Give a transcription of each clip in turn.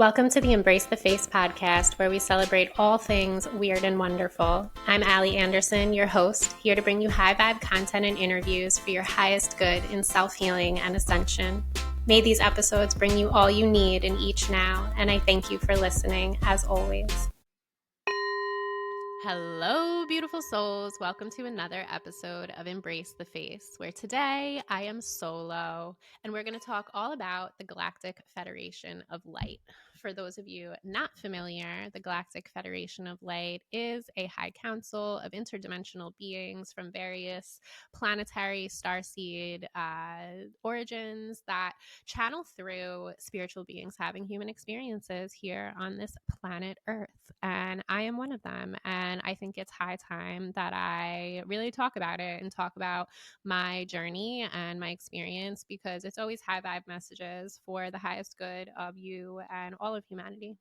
Welcome to the Embrace the Face podcast, where we celebrate all things weird and wonderful. I'm Allie Anderson, your host, here to bring you high vibe content and interviews for your highest good in self-healing and ascension. May these episodes bring you all you need in each now, and I thank you for listening, as always. Hello, beautiful souls. Welcome to another episode of Embrace the Face, where today I am solo, and we're going to talk all about the Galactic Federation of Light. For those of you not familiar, the Galactic Federation of Light is a high council of interdimensional beings from various planetary starseed origins that channel through spiritual beings having human experiences here on this planet Earth. And I am one of them. And I think it's high time that I really talk about it and talk about my journey and my experience, because it's always high vibe messages for the highest good of you and all of humanity.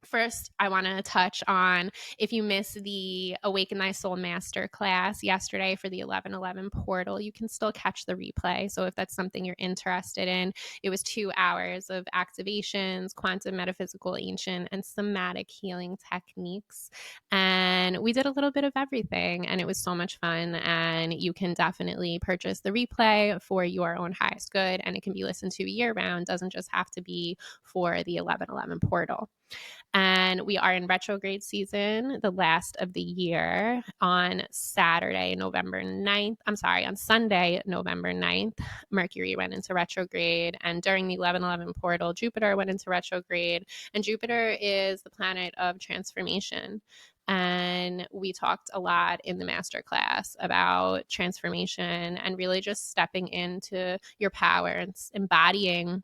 First, I want to touch on, if you missed the Awaken Thy Soul Master class yesterday for the 1111 portal, you can still catch the replay. So if that's something you're interested in, it was 2 hours of activations, quantum, metaphysical, ancient, and somatic healing techniques. And we did a little bit of everything, and it was so much fun. And you can definitely purchase the replay for your own highest good, and it can be listened to year round. It doesn't just have to be for the 1111 portal. And we are in retrograde season, the last of the year. On Sunday, November 9th, Mercury went into retrograde. And during the 1111 portal, Jupiter went into retrograde. And Jupiter is the planet of transformation. And we talked a lot in the masterclass about transformation and really just stepping into your power and embodying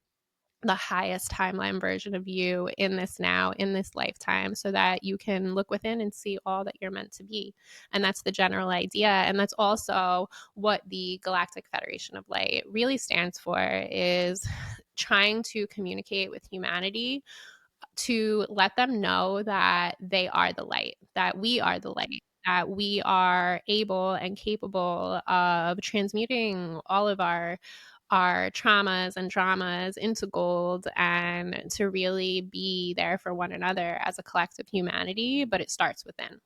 the highest timeline version of you in this now, in this lifetime, so that you can look within and see all that you're meant to be. And that's the general idea. And that's also what the Galactic Federation of Light really stands for, is trying to communicate with humanity to let them know that they are the light, that we are the light, that we are able and capable of transmuting all of our traumas and dramas into gold, and to really be there for one another as a collective humanity. But it starts within.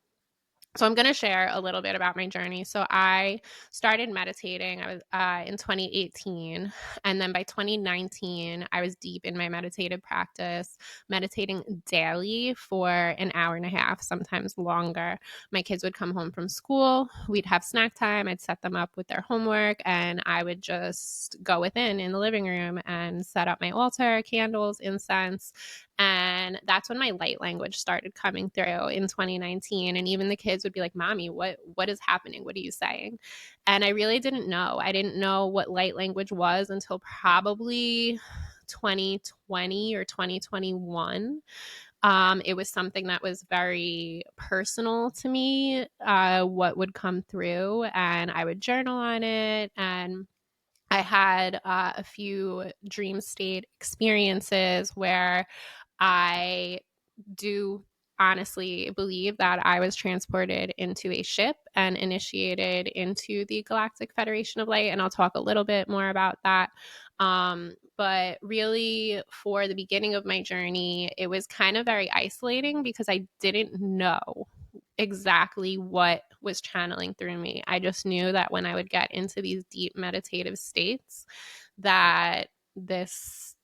So I'm going to share a little bit about my journey. So I started meditating. I was in 2018, and then by 2019, I was deep in my meditative practice, meditating daily for an hour and a half, sometimes longer. My kids would come home from school. We'd have snack time. I'd set them up with their homework, and I would just go within in the living room and set up my altar, candles, incense. And that's when my light language started coming through in 2019. And even the kids would be like, "Mommy, what is happening? What are you saying?" And I really didn't know. I didn't know what light language was until probably 2020 or 2021. It was something that was very personal to me, what would come through, and I would journal on it. And I had a few dream state experiences where I do honestly believe that I was transported into a ship and initiated into the Galactic Federation of Light. And I'll talk a little bit more about that. But really, for the beginning of my journey, it was kind of very isolating because I didn't know exactly what was channeling through me. I just knew that when I would get into these deep meditative states, that this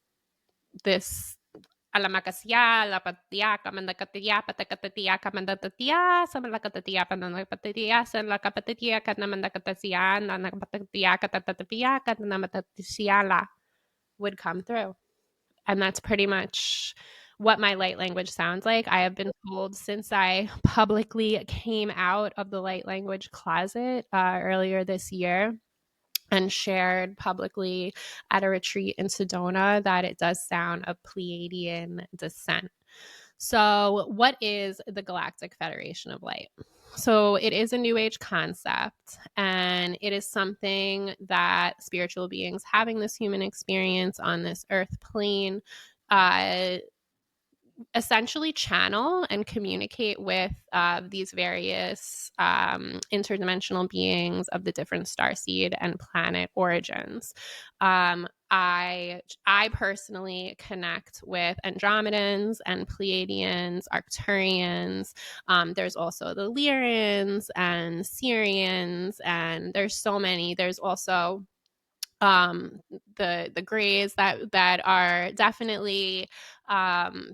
Alamakasya, Lapatya, Kamandakatya, Patakatya, Kamandatya, Samalakatya, Pananapatya, Salakapatya, Kanamandakatasya, Nanapatya, Katatatapya, Kanamatasyala would come through. And that's pretty much what my light language sounds like. I have been told since I publicly came out of the light language closet earlier this year and shared publicly at a retreat in Sedona that it does sound of Pleiadian descent. So what is the Galactic Federation of Light? So it is a new age concept, and it is something that spiritual beings having this human experience on this earth plane essentially channel and communicate with these various interdimensional beings of the different starseed and planet origins. I personally connect with Andromedans and Pleiadians, Arcturians. There's also the Lyrians and Syrians, and there's so many. There's also um the grays that are definitely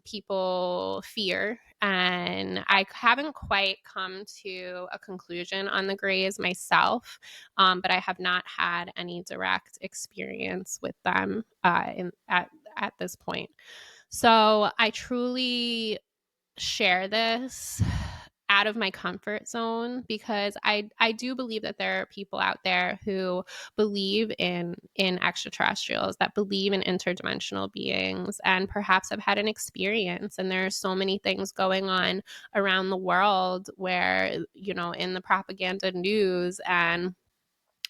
people fear, and I haven't quite come to a conclusion on the grays myself, but I have not had any direct experience with them at this point. So I truly share this out of my comfort zone because I do believe that there are people out there who believe in extraterrestrials, that believe in interdimensional beings, and perhaps have had an experience. And there are so many things going on around the world where, you know, in the propaganda news, and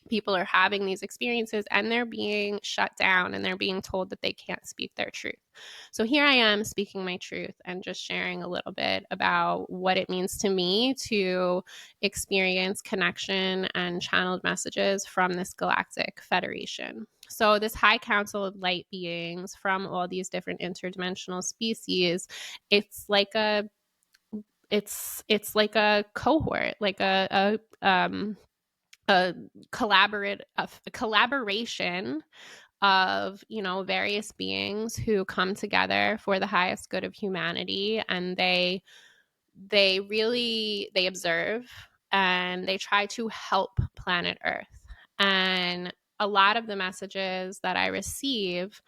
people are having these experiences and they're being shut down and they're being told that they can't speak their truth. So here I am speaking my truth and just sharing a little bit about what it means to me to experience connection and channeled messages from this Galactic Federation. So this high council of light beings from all these different interdimensional species, it's like a it's like a cohort, like a collaboration of, you know, various beings who come together for the highest good of humanity, and they observe and they try to help planet Earth. And a lot of the messages that I receive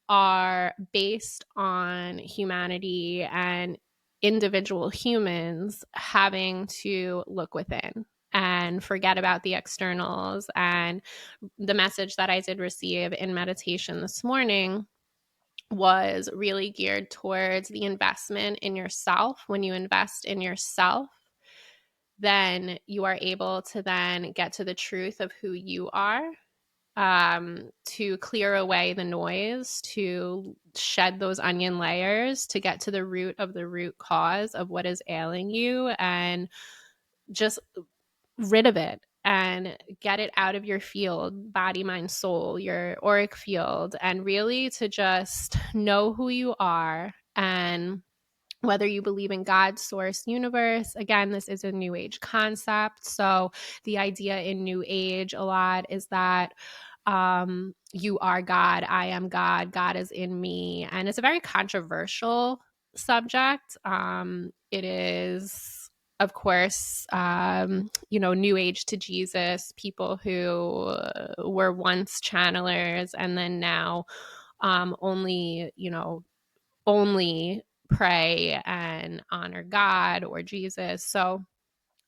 are based on humanity and individual humans having to look within and forget about the externals. And the message that I did receive in meditation this morning was really geared towards the investment in yourself. When you invest in yourself, then you are able to then get to the truth of who you are, to clear away the noise, to shed those onion layers, to get to the root of the root cause of what is ailing you, and just rid of it and get it out of your field, body, mind, soul, your auric field, and really to just know who you are. And whether you believe in God, source, universe, again, this is a new age concept. So the idea in new age a lot is that you are God, I am God, God is in me. And it's a very controversial subject. It is, of course, you know, new age to Jesus, people who were once channelers and then now only, you know, only pray and honor God or Jesus. So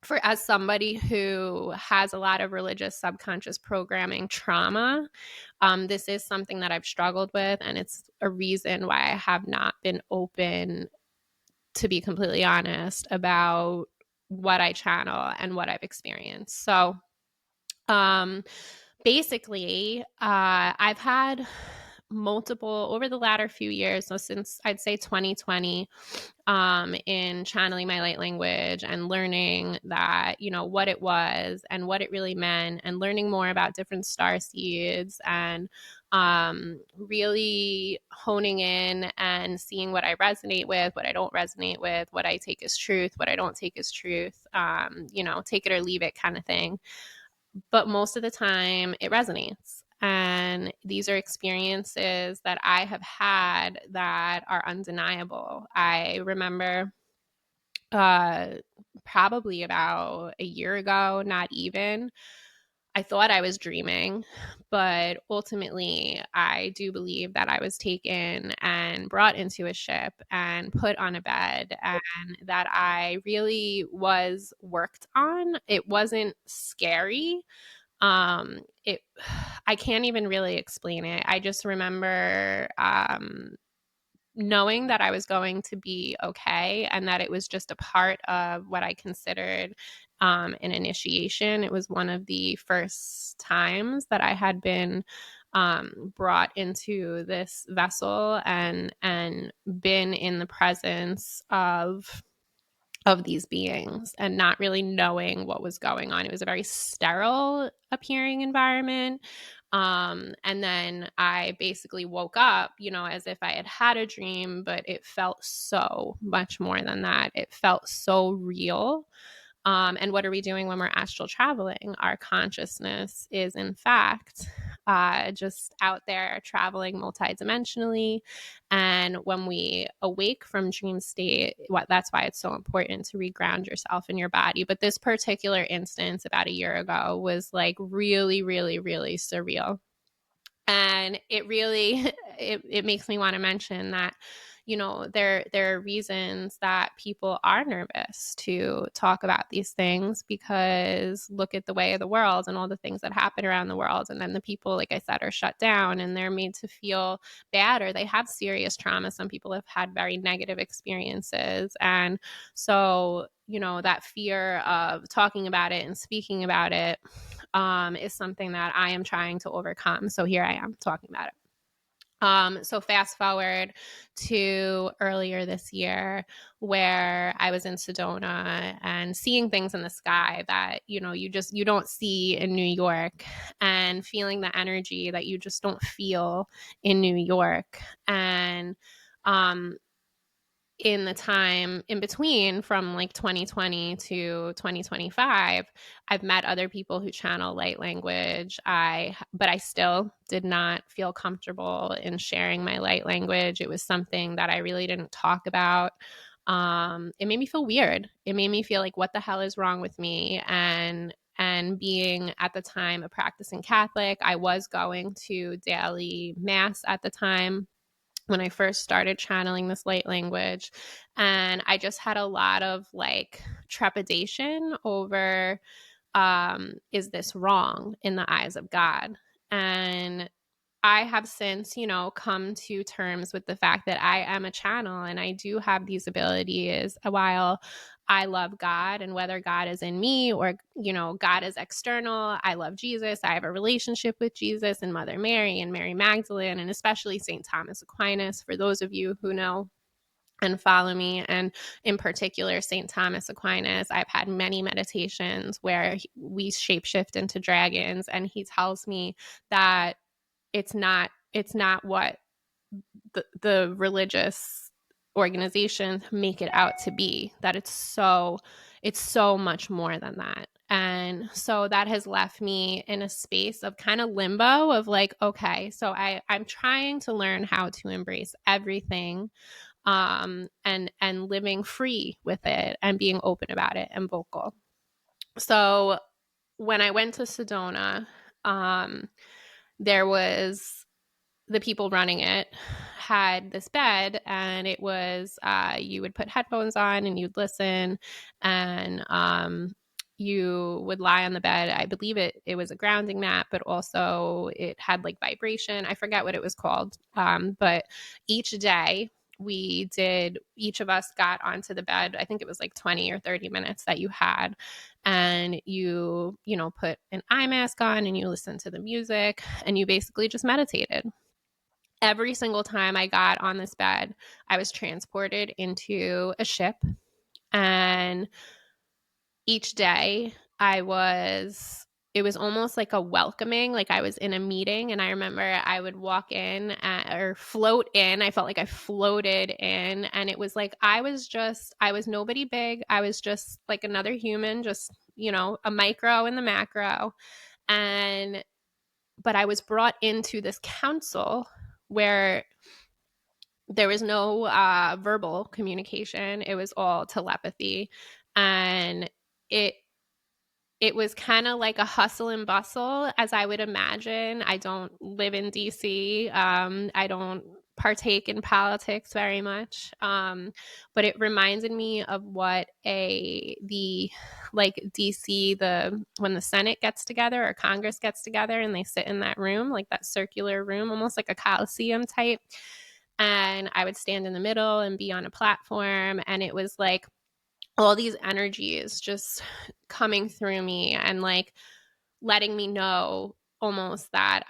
for as somebody who has a lot of religious subconscious programming trauma, this is something that I've struggled with, and it's a reason why I have not been open, to be completely honest, about what I channel and what I've experienced. So um, basically, I've had multiple over the latter few years, so since I'd say 2020, in channeling my light language and learning that, you know, what it was and what it really meant, and learning more about different star seeds, and really honing in and seeing what I resonate with, what I don't resonate with, what I take as truth, what I don't take as truth, you know, take it or leave it kind of thing. But most of the time it resonates. And these are experiences that I have had that are undeniable. I remember uh, probably about a year ago, not even, I thought I was dreaming, but ultimately, I do believe that I was taken and brought into a ship and put on a bed, and that I really was worked on. It wasn't scary. It I can't even really explain it. I just remember knowing that I was going to be okay, and that it was just a part of what I considered an initiation. It was one of the first times that I had been brought into this vessel and been in the presence of these beings and not really knowing what was going on. It was a very sterile appearing environment. And then I basically woke up, as if I had had a dream, but it felt so much more than that. It felt so real. And what are we doing when we're astral traveling? Our consciousness is, in fact, just out there traveling multidimensionally. And when we awake from dream state, that's why it's so important to reground yourself in your body. But this particular instance about a year ago was like really, really, really surreal. And it really it makes me want to mention that there are reasons that people are nervous to talk about these things, because look at the way of the world and all the things that happen around the world, and then the people, like I said, are shut down and they're made to feel bad, or they have serious trauma. Some people have had very negative experiences, and so that fear of talking about it and speaking about it is something that I am trying to overcome. So here I am talking about it. So fast forward to earlier this year, where I was in Sedona and seeing things in the sky that, you don't see in New York, and feeling the energy that you just don't feel in New York. And, in the time in between from like 2020 to 2025, I've met other people who channel light language. But I still did not feel comfortable in sharing my light language. It was something that I really didn't talk about. It made me feel weird. It made me feel like, what the hell is wrong with me? And being at the time a practicing Catholic, I was going to daily mass at the time when I first started channeling this light language. And I just had a lot of like trepidation over, is this wrong in the eyes of God? And I have since, come to terms with the fact that I am a channel and I do have these abilities. While I love God, and whether God is in me or, God is external, I love Jesus. I have a relationship with Jesus and Mother Mary and Mary Magdalene, and especially St. Thomas Aquinas, for those of you who know and follow me. And in particular, St. Thomas Aquinas, I've had many meditations where we shapeshift into dragons, and he tells me that it's not what the religious organizations make it out to be, that it's so much more than that. And so that has left me in a space of kind of limbo of like, okay, so I'm trying to learn how to embrace everything, and living free with it and being open about it and vocal. So when I went to Sedona, there was the people running it had this bed, and it was you would put headphones on and you'd listen, and you would lie on the bed. I believe it was a grounding mat, but also it had like vibration. I forget what it was called, but each day each of us got onto the bed. I think it was like 20 or 30 minutes that you had, and you put an eye mask on and you listen to the music and you basically just meditated. Every single time I got on this bed, I was transported into a ship. And each day it was almost like a welcoming, like I was in a meeting. And I remember I would walk in or float in. I felt like I floated in. And it was like I was nobody big. I was just like another human, just, a micro in the macro. But I was brought into this council where there was no verbal communication. It was all telepathy. And it was kind of like a hustle and bustle, as I would imagine. I don't live in DC. I don't partake in politics very much. But it reminded me of what the DC, when the Senate gets together or Congress gets together and they sit in that room, like that circular room, almost like a Coliseum type. And I would stand in the middle and be on a platform. And it was like all these energies just coming through me and like letting me know almost that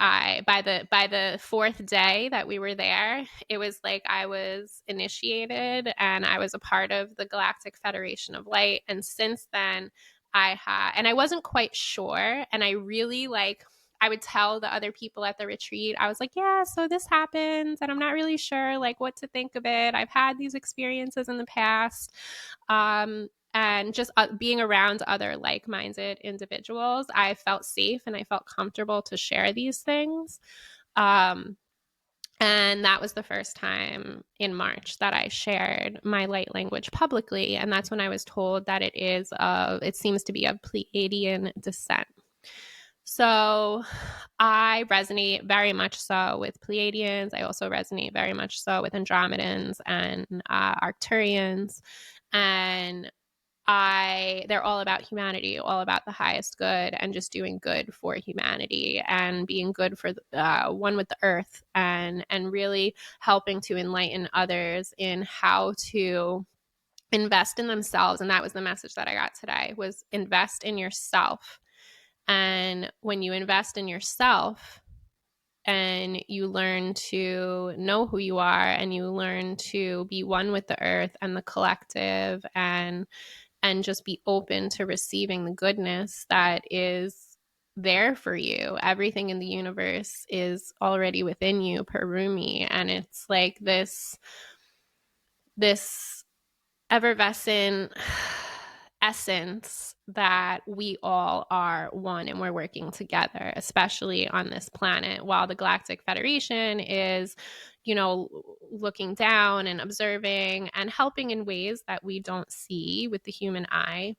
by the fourth day that we were there, it was like I was initiated and I was a part of the Galactic Federation of Light. And since then and I wasn't quite sure. And I really I would tell the other people at the retreat, I was like, yeah, so this happens and I'm not really sure like what to think of it. I've had these experiences in the past. And just being around other like-minded individuals, I felt safe and I felt comfortable to share these things. And that was the first time in March that I shared my light language publicly. And that's when I was told that it seems to be of Pleiadian descent. So I resonate very much so with Pleiadians. I also resonate very much so with Andromedans and Arcturians. And they're all about humanity, all about the highest good and just doing good for humanity and being good for one with the earth, and really helping to enlighten others in how to invest in themselves. And that was the message that I got today, was invest in yourself. And when you invest in yourself and you learn to know who you are and you learn to be one with the earth and the collective, and just be open to receiving the goodness that is there for you. Everything in the universe is already within you per Rumi. And it's like this effervescent essence that we all are one and we're working together, especially on this planet, while the Galactic Federation is, looking down and observing and helping in ways that we don't see with the human eye.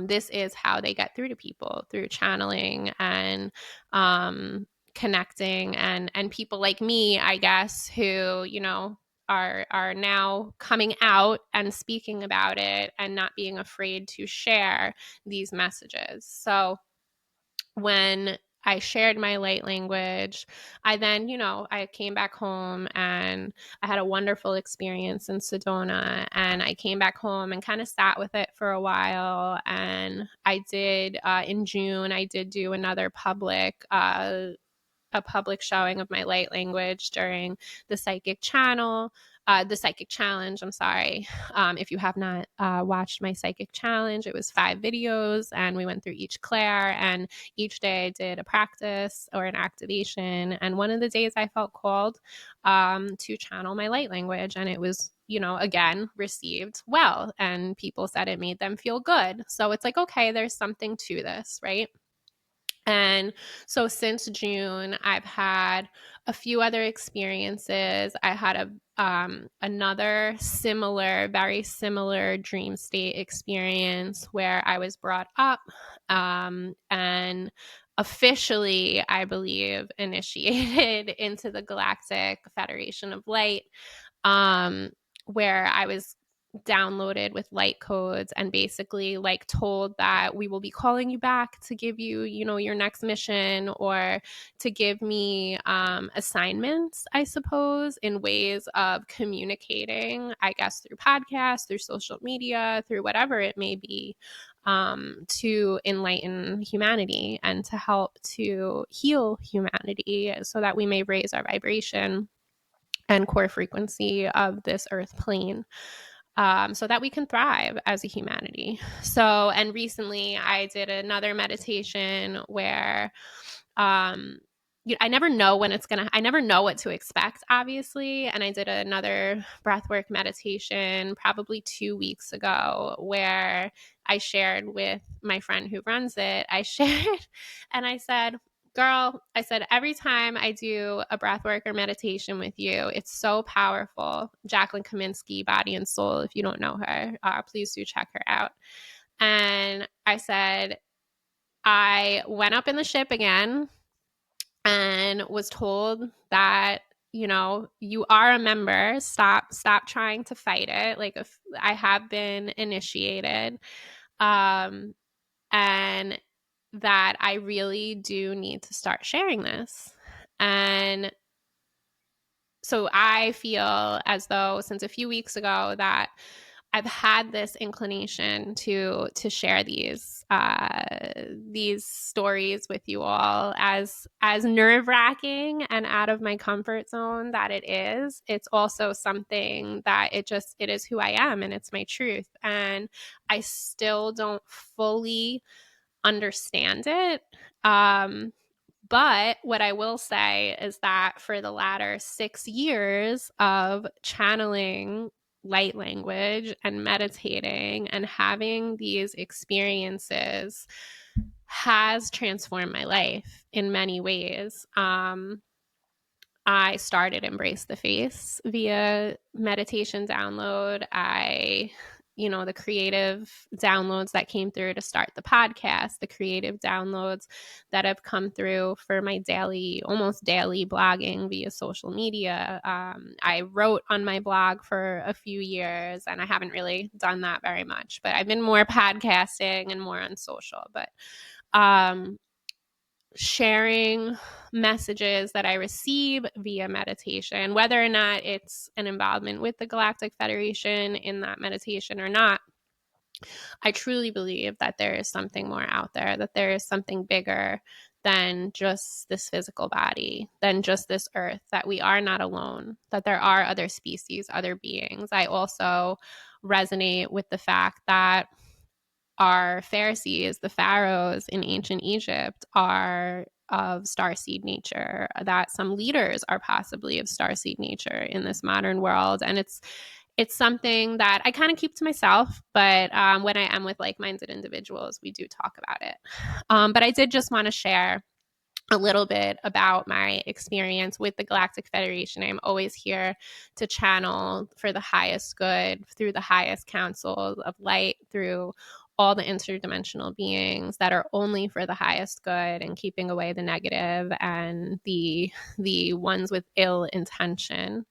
This is how they get through to people, through channeling and connecting, and people like me, I guess, who are now coming out and speaking about it and not being afraid to share these messages. So when I shared my light language, I then, I came back home and I had a wonderful experience in Sedona, and I came back home and kind of sat with it for a while. And I did, in June, I did do another a public showing of my light language during the psychic channel, the psychic challenge. I'm sorry. If you have not watched my psychic challenge, it was 5 videos and we went through each clair, and each day I did a practice or an activation. And one of the days I felt called to channel my light language, and it was, again, received well, and people said it made them feel good. So it's like, okay, there's something to this, right? And so since June, I've had a few other experiences. I had another very similar dream state experience where I was brought up and officially, I believe, initiated into the Galactic Federation of Light, where I was downloaded with light codes and basically like told that we will be calling you back to give you, your next mission, or to give me assignments, I suppose, in ways of communicating, I guess, through podcasts, through social media, through whatever it may be, to enlighten humanity and to help to heal humanity so that we may raise our vibration and core frequency of this earth plane, so that we can thrive as a humanity. So, and recently I did another meditation where I never know I never know what to expect, obviously. And I did another breathwork meditation probably 2 weeks ago where I shared with my friend who runs it. And I said, girl, I said, every time I do a breathwork or meditation with you, it's so powerful. Jacqueline Kaminsky, Body and Soul, if you don't know her, please do check her out. And I said, I went up in the ship again and was told that, you are a member, stop trying to fight it. Like, if I have been initiated, and that I really do need to start sharing this. And so I feel as though since a few weeks ago that I've had this inclination to share these stories with you all, as nerve-wracking and out of my comfort zone that it is. It's also something that it is who I am, and it's my truth. And I still don't fully understand it. But what I will say is that for the latter 6 years of channeling light language and meditating and having these experiences has transformed my life in many ways. I started Embrace the Face via meditation download. The creative downloads that came through to start the podcast, the creative downloads that have come through for my almost daily blogging via social media. I wrote on my blog for a few years, and I haven't really done that very much, but I've been more podcasting and more on social. But sharing messages that I receive via meditation, whether or not it's an involvement with the Galactic Federation in that meditation or not, I truly believe that there is something more out there, that there is something bigger than just this physical body, than just this earth, that we are not alone, that there are other species, other beings. I also resonate with the fact that our Pharisees, the pharaohs in ancient Egypt, are of starseed nature, that some leaders are possibly of starseed nature in this modern world. And it's something that I kind of keep to myself, but when I am with like-minded individuals, we do talk about it. But I did just want to share a little bit about my experience with the Galactic Federation. I'm always here to channel for the highest good through the highest councils of light, through all the interdimensional beings that are only for the highest good and keeping away the negative and the ones with ill intention.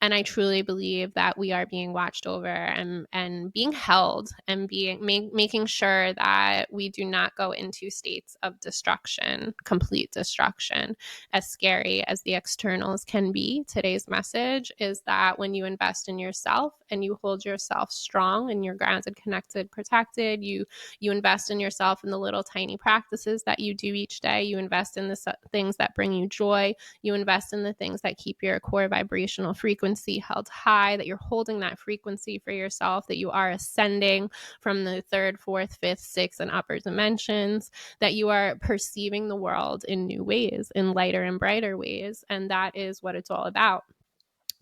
And I truly believe that we are being watched over and being held and making sure that we do not go into states of destruction, complete destruction. As scary as the externals can be, today's message is that when you invest in yourself and you hold yourself strong and you're grounded, connected, protected, you invest in yourself in the little tiny practices that you do each day. You invest in the things that bring you joy. You invest in the things that keep your core vibrational frequency held high, that you're holding that frequency for yourself, that you are ascending from the third, fourth, fifth, sixth, and upper dimensions, that you are perceiving the world in new ways, in lighter and brighter ways. And that is what it's all about.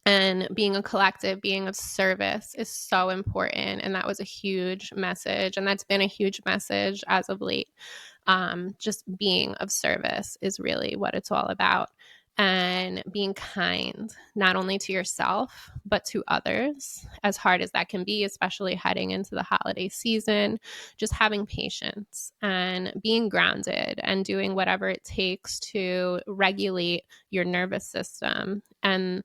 And being a collective, being of service is so important. And that was a huge message. And that's been a huge message as of late. Just being of service is really what it's all about. And being kind, not only to yourself, but to others, as hard as that can be, especially heading into the holiday season. Just having patience and being grounded and doing whatever it takes to regulate your nervous system and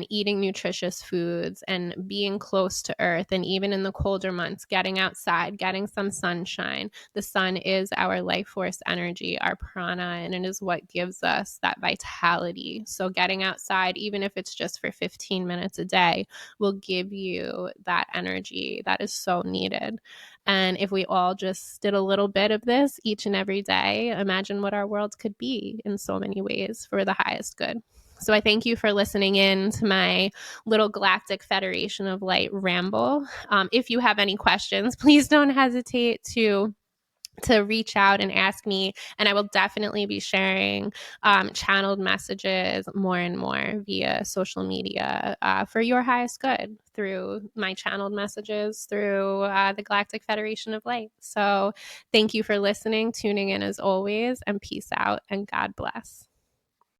eating nutritious foods and being close to earth. And even in the colder months, getting outside, getting some sunshine. The sun is our life force energy, our prana, and it is what gives us that vitality. So getting outside, even if it's just for 15 minutes a day, will give you that energy that is so needed. And if we all just did a little bit of this each and every day, imagine what our world could be in so many ways for the highest good. So I thank you for listening in to my little Galactic Federation of Light ramble. If you have any questions, please don't hesitate to reach out and ask me, and I will definitely be sharing channeled messages more and more via social media for your highest good through my channeled messages through the Galactic Federation of Light. So thank you for listening, tuning in as always, and peace out and God bless.